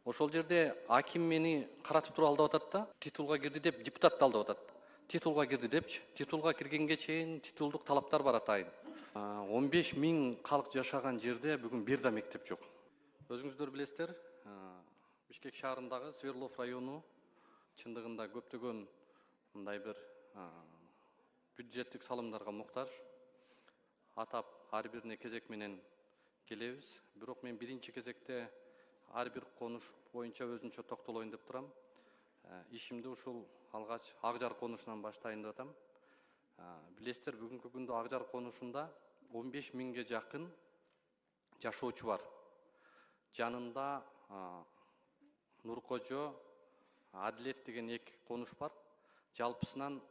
Ошол жерде аким мени каратып туруп алдап атат да, титулга кирди деп депутатты алдап атат. Титулга кирди депчи. Титулга киргенге чейин титулдук талаптар бар атайын. 15 миң калк жашаган жерде бүгүн бир да мектеп жок. Өзүңүздөр билесиздер, Бишкек шаарындагы Сверлов району чындыгында көптөгөн мындай бир бюджеттик салымдарга муктаж. Атап ар бирине кезек менен келебиз. Бирок мен биринчи кезекте ар бир конуш боюнча өзүнчө токтолоюн деп турам. Ишимди ушул алгач Ак Жар конушунан баштайын деп атам. Билесиздер, бүгүнкү күндө Ак Жар конушунда 15 миңге жакын жашоочу бар. Жанында Нуркожо, Адилет деген эки конуш бар. Жалпысынан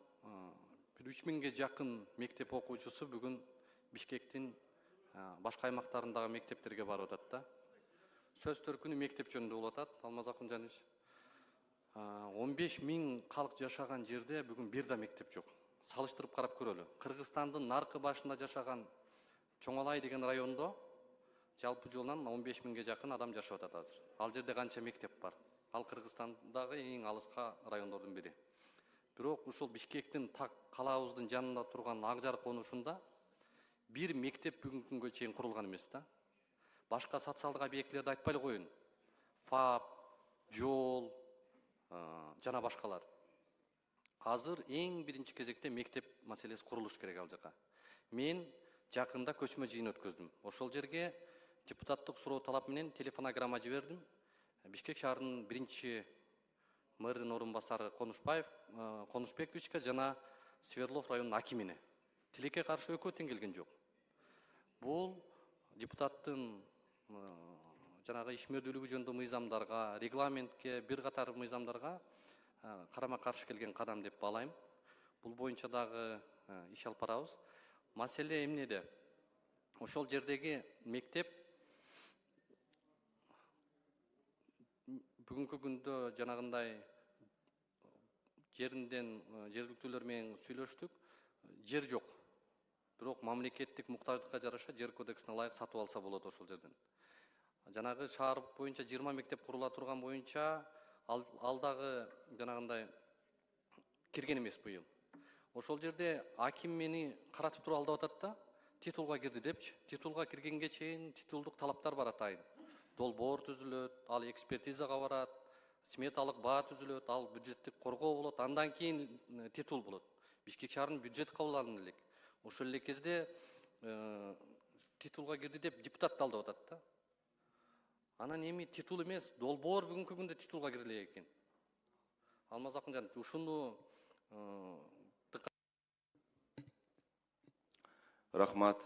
3 миңге жакын мектеп окуучусу бүгүн Бишкектин башка аймактарындагы мектептерге барып атат да. Сөз төркүнү мектеп жөнүндө болуп атат. Алмаз Акунжанович, 15 миң калк жашаган жерде бүгүн бир да мектеп жок. Салыштырып карап көрөлү. Кыргызстандын наркы башында жашаган Чоңалай деген райондо жалпы жолунан 15 миңге жакын адам жашап атат азыр. Ал жерде канча мектеп бар? Ал Кыргызстандагы эң алыска райондордун бири. Бирок ушул Бишкектин так калаабыздын жанында турган Ак Жар конушунда бир мектеп бүгүнкү күнгө чейин курулган эмес да. Башка социалдык объектилерди айтпай эле коеюн. ФАП, жол жана башкалар. Азыр эң биринчи кезекте мектеп маселеси курулуш керек ал жака. Мен жакында көчмө жыйын өткөздүм. Ошол жерге депутаттык суроо талап менен телефонограмма жибердим. Бишкек шаарынын биринчи мэрдин орун басары Конушбековичке жана Сверлов районунун акимине. Тилекке каршы экөө тең келген жок. Бул депутаттын жанагы ишмердүүлүгү жөнүндө мыйзамдарга, регламентке, бир катар мыйзамдарга карама каршы келген кадам деп баалайм. Бул боюнча дагы иш алып барабыз. Маселе эмнеде? Ошол жердеги мектеп бүгүнкү күндө жанагындай жергиликтүүлөр менен сүйлөштүк. Жер жок. Бирок мамлекеттик муктаждыкка жараша жер кодексине ылайык сатып алса болот ошол жерден. Жанагы шаар боюнча 20 мектеп курула турган боюнча ал дагы жанагындай кирген эмес быйыл. Ошол жерде аким мени каратып туруп алдап атат да, титулга кирди депчи. Титулга киргенге чейин титулдук талаптар бар атайын. Долбоор түзүлөт, ал экспертизага барат, сметалык баа түзүлөт, ал бюджеттик коргоо болот, андан кийин титул болот. Бишкек шаарынын бюджети кабыл алынат элек. Ошол эле кезде титулга кирди деп депутатты алдап атат да. Анан эми титул эмес, долбоор бүгүнкү күндө титулга кириле экен. Алмаз Акунжанович, ушуну Рахмат.